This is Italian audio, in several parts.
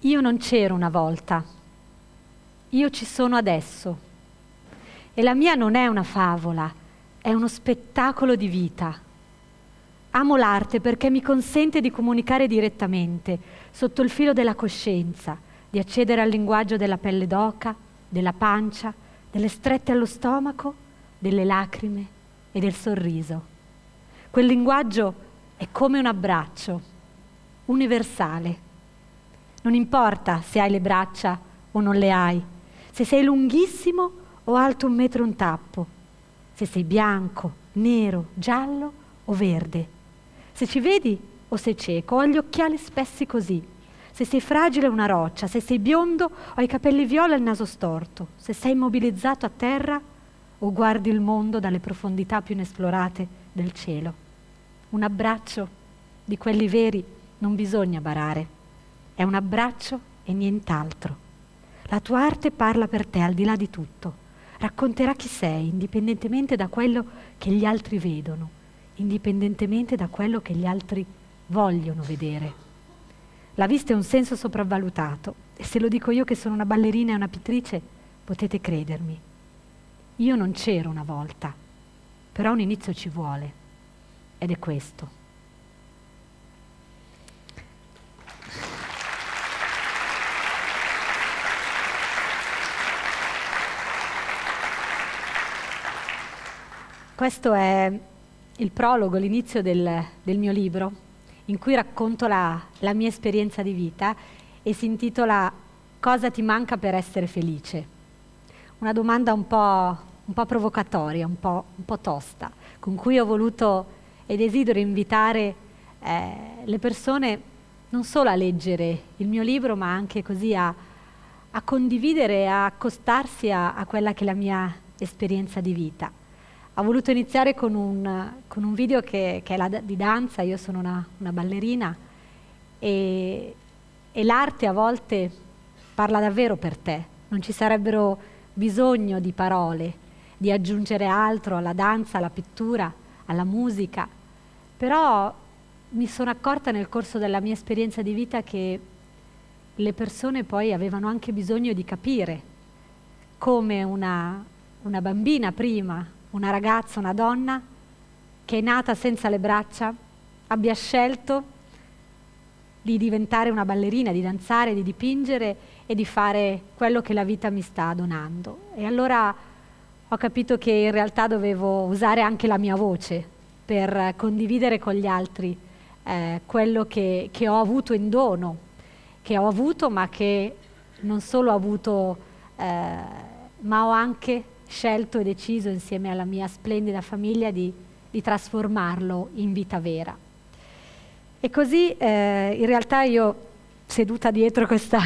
Io non c'ero una volta, io ci sono adesso. E la mia non è una favola, è uno spettacolo di vita. Amo l'arte perché mi consente di comunicare direttamente, sotto il filo della coscienza, di accedere al linguaggio della pelle d'oca, della pancia, delle strette allo stomaco, delle lacrime e del sorriso. Quel linguaggio è come un abbraccio, universale. Non importa se hai le braccia o non le hai, se sei lunghissimo o alto 1 metro e un tappo, se sei bianco, nero, giallo o verde, se ci vedi o sei cieco o hai gli occhiali spessi così, se sei fragile o una roccia, se sei biondo o hai i capelli viola e il naso storto, se sei immobilizzato a terra o guardi il mondo dalle profondità più inesplorate del cielo. Un abbraccio di quelli veri non bisogna barare. È un abbraccio e nient'altro. La tua arte parla per te al di là di tutto. Racconterà chi sei, indipendentemente da quello che gli altri vedono, indipendentemente da quello che gli altri vogliono vedere. La vista è un senso sopravvalutato e se lo dico io che sono una ballerina e una pittrice, potete credermi. Io non c'ero una volta, però un inizio ci vuole ed è questo. Questo è il prologo, l'inizio del mio libro, in cui racconto la mia esperienza di vita e si intitola Cosa ti manca per essere felice? Una domanda un po' provocatoria, un po' tosta, con cui ho voluto e desidero invitare le persone non solo a leggere il mio libro, ma anche così a condividere, a accostarsi a quella che è la mia esperienza di vita. Ho voluto iniziare con un video che è di danza. Io sono una ballerina e l'arte a volte parla davvero per te. Non ci sarebbero bisogno di parole, di aggiungere altro alla danza, alla pittura, alla musica. Però mi sono accorta nel corso della mia esperienza di vita che le persone poi avevano anche bisogno di capire come una bambina prima, una ragazza, una donna che è nata senza le braccia, abbia scelto di diventare una ballerina, di danzare, di dipingere e di fare quello che la vita mi sta donando. E allora ho capito che in realtà dovevo usare anche la mia voce per condividere con gli altri quello che ho avuto in dono, che ho avuto ma che non solo ho avuto, ma ho anche scelto e deciso insieme alla mia splendida famiglia di trasformarlo in vita vera. E così in realtà io seduta dietro questo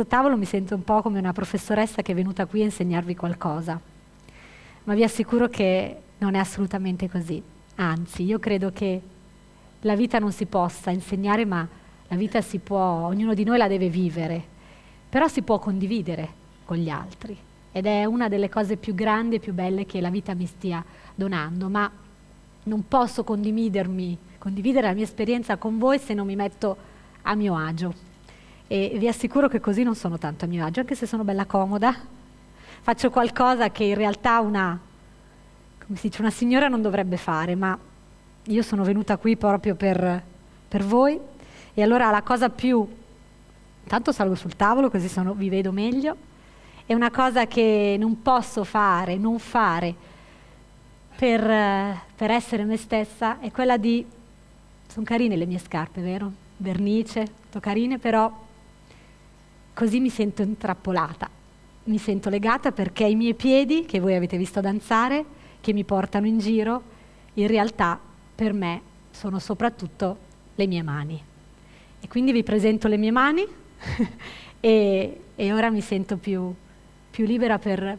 tavolo mi sento un po' come una professoressa che è venuta qui a insegnarvi qualcosa, ma vi assicuro che non è assolutamente così. Anzi, io credo che la vita non si possa insegnare, ma la vita si può, ognuno di noi la deve vivere, però si può condividere con gli altri. Ed è una delle cose più grandi e più belle che la vita mi stia donando, ma non posso condividere la mia esperienza con voi se non mi metto a mio agio. E vi assicuro che così non sono tanto a mio agio, anche se sono bella comoda. Faccio qualcosa che in realtà una signora non dovrebbe fare, ma io sono venuta qui proprio per voi. E allora la cosa più... Tanto salgo sul tavolo così vi vedo meglio. È una cosa che non posso non fare per essere me stessa, è quella di... Sono carine le mie scarpe, vero? Vernice, molto carine, però così mi sento intrappolata. Mi sento legata perché i miei piedi, che voi avete visto danzare, che mi portano in giro, in realtà per me sono soprattutto le mie mani. E quindi vi presento le mie mani e ora mi sento più libera per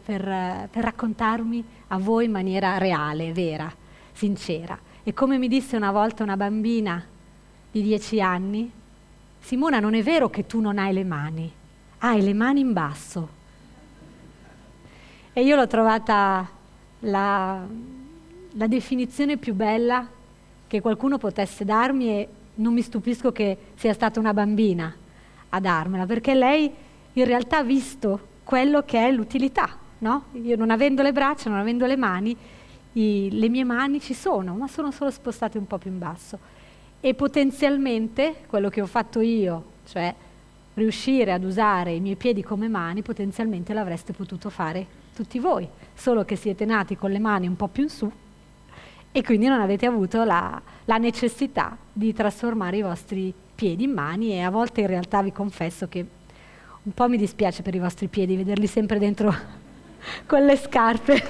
raccontarmi a voi in maniera reale, vera, sincera. E come mi disse una volta una bambina di 10 anni, Simona, non è vero che tu non hai le mani, hai le mani in basso. E io l'ho trovata la definizione più bella che qualcuno potesse darmi e non mi stupisco che sia stata una bambina a darmela, perché lei in realtà ha visto quello che è l'utilità, no? Io non avendo le braccia, non avendo le mani, le mie mani ci sono, ma sono solo spostate un po' più in basso. E potenzialmente quello che ho fatto io, cioè riuscire ad usare i miei piedi come mani, potenzialmente l'avreste potuto fare tutti voi, solo che siete nati con le mani un po' più in su e quindi non avete avuto la necessità di trasformare i vostri piedi in mani, e a volte in realtà vi confesso che un po' mi dispiace per i vostri piedi vederli sempre dentro quelle scarpe.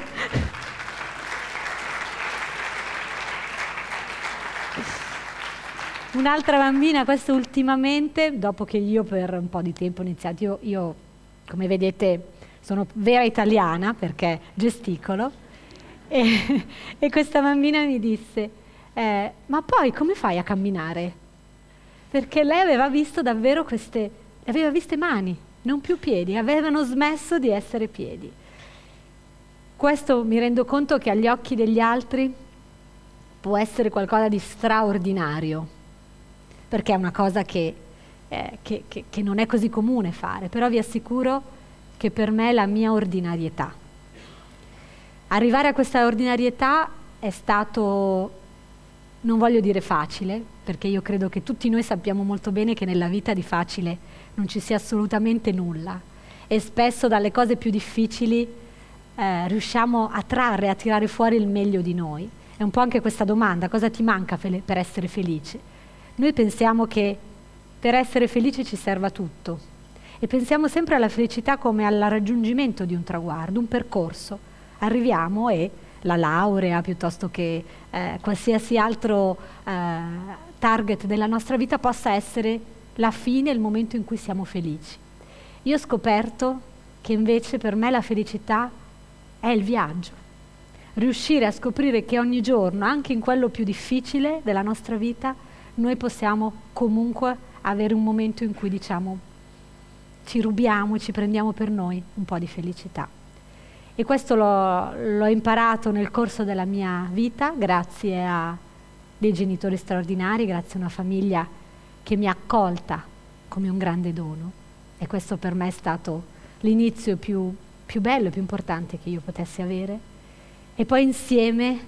Un'altra bambina, questo ultimamente, dopo che io per un po' di tempo ho iniziato, io come vedete sono vera italiana perché gesticolo, e questa bambina mi disse, ma poi come fai a camminare? Perché lei aveva visto davvero aveva viste mani, non più piedi, avevano smesso di essere piedi. Questo mi rendo conto che agli occhi degli altri può essere qualcosa di straordinario, perché è una cosa che non è così comune fare, però vi assicuro che per me è la mia ordinarietà. Arrivare a questa ordinarietà è stato, non voglio dire facile, perché io credo che tutti noi sappiamo molto bene che nella vita di facile non ci sia assolutamente nulla, e spesso dalle cose più difficili riusciamo a tirare fuori il meglio di noi. È un po' anche questa domanda: cosa ti manca per essere felice? Noi pensiamo che per essere felici ci serva tutto, e pensiamo sempre alla felicità come al raggiungimento di un traguardo, un percorso. Arriviamo e la laurea, piuttosto che qualsiasi altro target della nostra vita, possa essere la fine, il momento in cui siamo felici. Io ho scoperto che invece per me la felicità è il viaggio. Riuscire a scoprire che ogni giorno, anche in quello più difficile della nostra vita, noi possiamo comunque avere un momento in cui diciamo ci rubiamo e ci prendiamo per noi un po' di felicità. E questo l'ho imparato nel corso della mia vita, grazie a dei genitori straordinari, grazie a una famiglia che mi ha accolta come un grande dono, e questo per me è stato l'inizio più bello e più importante che io potessi avere. E poi insieme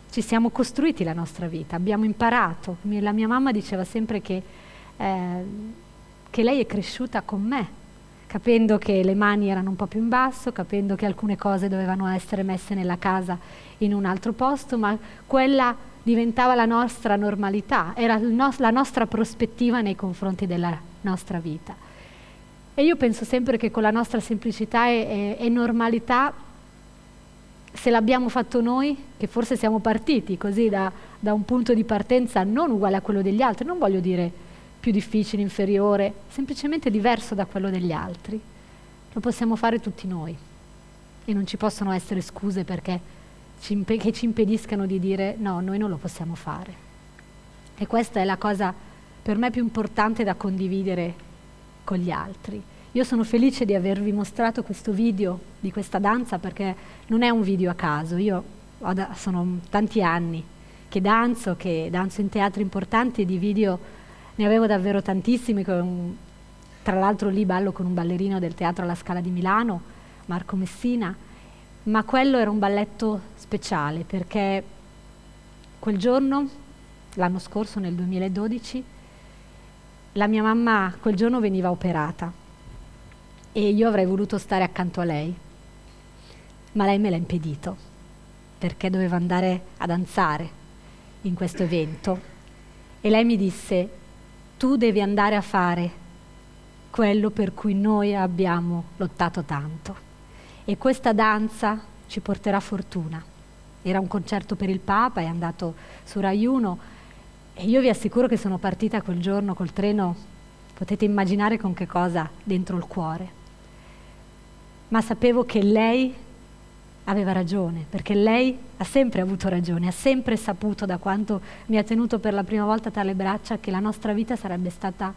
ci siamo costruiti la nostra vita, abbiamo imparato. La mia mamma diceva sempre che lei è cresciuta con me, capendo che le mani erano un po' più in basso, capendo che alcune cose dovevano essere messe nella casa in un altro posto, ma quella diventava la nostra normalità, era la nostra prospettiva nei confronti della nostra vita. E io penso sempre che con la nostra semplicità e normalità, se l'abbiamo fatto noi, che forse siamo partiti così da un punto di partenza non uguale a quello degli altri, non voglio dire più difficile, inferiore, semplicemente diverso da quello degli altri, lo possiamo fare tutti noi, e non ci possono essere scuse che ci impediscano di dire no, noi non lo possiamo fare. E questa è la cosa per me più importante da condividere con gli altri. Io sono felice di avervi mostrato questo video di questa danza, perché non è un video a caso. Io sono tanti anni che danzo in teatri importanti, e di video ne avevo davvero tantissimi. Tra l'altro lì ballo con un ballerino del Teatro alla Scala di Milano, Marco Messina, ma quello era un balletto speciale, perché quel giorno, l'anno scorso, nel 2012, la mia mamma quel giorno veniva operata e io avrei voluto stare accanto a lei, ma lei me l'ha impedito, perché doveva andare a danzare in questo evento, e lei mi disse: tu devi andare a fare quello per cui noi abbiamo lottato tanto, e questa danza ci porterà fortuna. Era un concerto per il Papa, è andato su Rai 1, e io vi assicuro che sono partita quel giorno col treno, potete immaginare con che cosa dentro il cuore, ma sapevo che lei aveva ragione, perché lei ha sempre avuto ragione, ha sempre saputo, da quanto mi ha tenuto per la prima volta tra le braccia, che la nostra vita sarebbe stata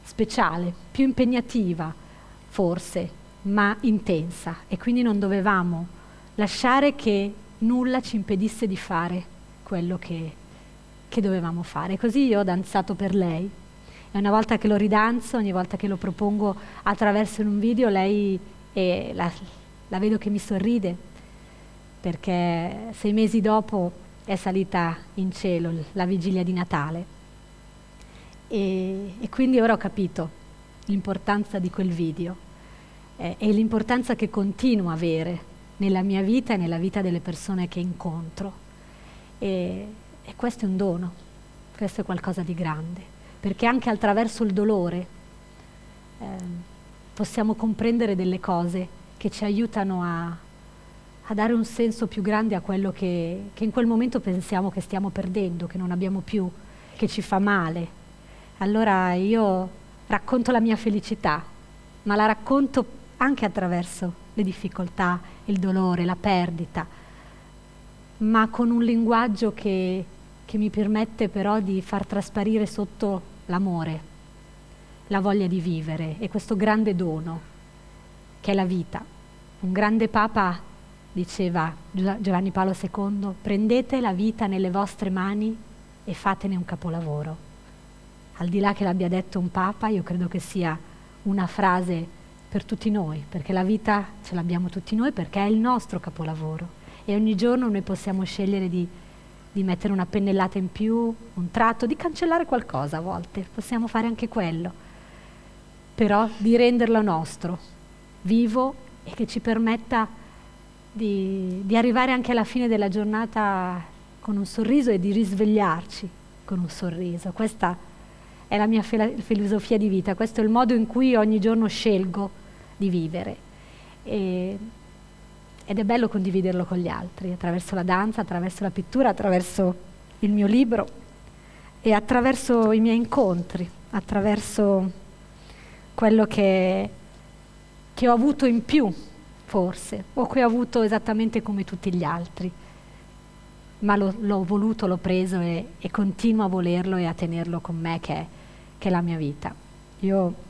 speciale, più impegnativa forse, ma intensa, e quindi non dovevamo lasciare che nulla ci impedisse di fare quello che dovevamo fare. Così io ho danzato per lei, E una volta che lo ridanzo, ogni volta che lo propongo attraverso un video, lei la vedo che mi sorride, perché 6 mesi dopo è salita in cielo la vigilia di Natale. E quindi ora ho capito l'importanza di quel video e l'importanza che continuo a avere nella mia vita e nella vita delle persone che incontro. E questo è un dono, questo è qualcosa di grande, perché anche attraverso il dolore possiamo comprendere delle cose che ci aiutano a dare un senso più grande a quello che in quel momento pensiamo che stiamo perdendo, che non abbiamo più, che ci fa male. Allora io racconto la mia felicità, ma la racconto anche attraverso le difficoltà, il dolore, la perdita, ma con un linguaggio che mi permette però di far trasparire sotto l'amore, la voglia di vivere e questo grande dono che è la vita. Un grande Papa diceva, Giovanni Paolo II, prendete la vita nelle vostre mani e fatene un capolavoro. Al di là che l'abbia detto un Papa, io credo che sia una frase per tutti noi, perché la vita ce l'abbiamo tutti noi, perché è il nostro capolavoro e ogni giorno noi possiamo scegliere di mettere una pennellata in più, un tratto, di cancellare qualcosa a volte, possiamo fare anche quello, però di renderlo nostro, vivo e che ci permetta di arrivare anche alla fine della giornata con un sorriso e di risvegliarci con un sorriso. Questa è la mia filosofia di vita, questo è il modo in cui ogni giorno scelgo di vivere ed è bello condividerlo con gli altri, attraverso la danza, attraverso la pittura, attraverso il mio libro e attraverso i miei incontri, attraverso quello che ho avuto in più forse, o che ho avuto esattamente come tutti gli altri, ma l'ho voluto, l'ho preso e continuo a volerlo e a tenerlo con me, che è la mia vita. Io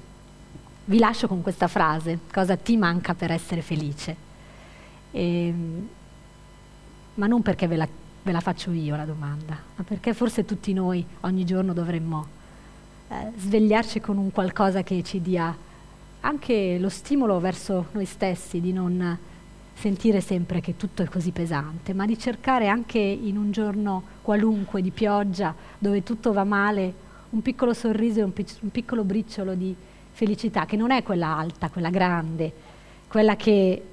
vi lascio con questa frase: cosa ti manca per essere felice? Ma non perché ve la faccio io la domanda, ma perché forse tutti noi ogni giorno dovremmo svegliarci con un qualcosa che ci dia anche lo stimolo verso noi stessi, di non sentire sempre che tutto è così pesante, ma di cercare anche in un giorno qualunque di pioggia, dove tutto va male, un piccolo sorriso e un piccolo briciolo di felicità, che non è quella alta, quella grande, quella che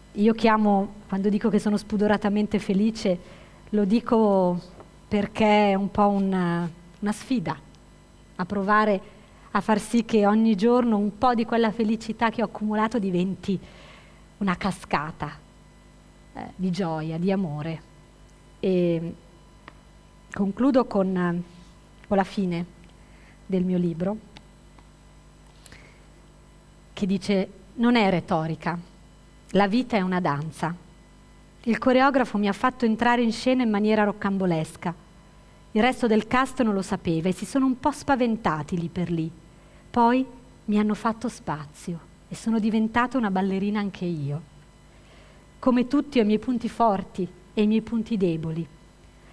io chiamo, quando dico che sono spudoratamente felice, lo dico perché è un po' una sfida, a provare a far sì che ogni giorno un po' di quella felicità che ho accumulato diventi una cascata di gioia, di amore. E concludo con la fine del mio libro, che dice: non è retorica, la vita è una danza. Il coreografo mi ha fatto entrare in scena in maniera roccambolesca. Il resto del cast non lo sapeva e si sono un po' spaventati lì per lì. Poi mi hanno fatto spazio e sono diventata una ballerina anche io. Come tutti ho i miei punti forti e i miei punti deboli,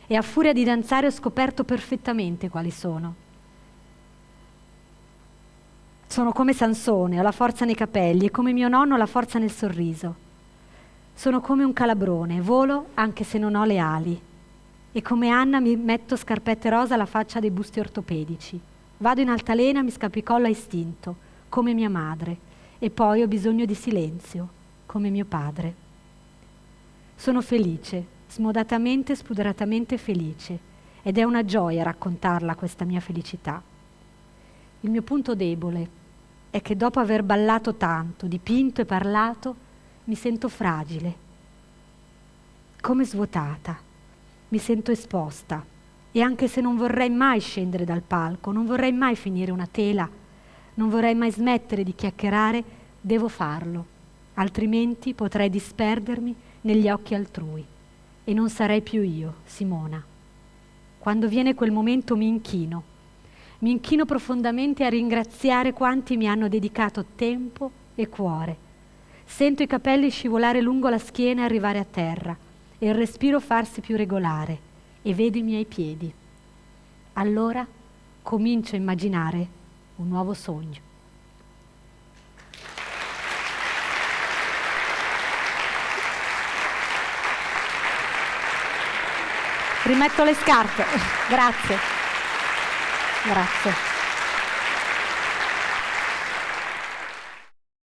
e a furia di danzare ho scoperto perfettamente quali sono. Sono come Sansone, ho la forza nei capelli, e come mio nonno ho la forza nel sorriso. Sono come un calabrone, volo anche se non ho le ali. E come Anna mi metto scarpette rosa alla faccia dei busti ortopedici. Vado in altalena, mi scappicollo a istinto, come mia madre, e poi ho bisogno di silenzio, come mio padre. Sono felice, smodatamente, spudoratamente felice, ed è una gioia raccontarla questa mia felicità. Il mio punto debole è che dopo aver ballato tanto, dipinto e parlato, mi sento fragile, come svuotata, mi sento esposta. E anche se non vorrei mai scendere dal palco, non vorrei mai finire una tela, non vorrei mai smettere di chiacchierare, devo farlo, altrimenti potrei disperdermi negli occhi altrui e non sarei più io, Simona. Quando viene quel momento mi inchino profondamente a ringraziare quanti mi hanno dedicato tempo e cuore. Sento i capelli scivolare lungo la schiena e arrivare a terra e il respiro farsi più regolare. E vedo i miei piedi. Allora comincio a immaginare un nuovo sogno. Rimetto le scarpe. Grazie. Grazie.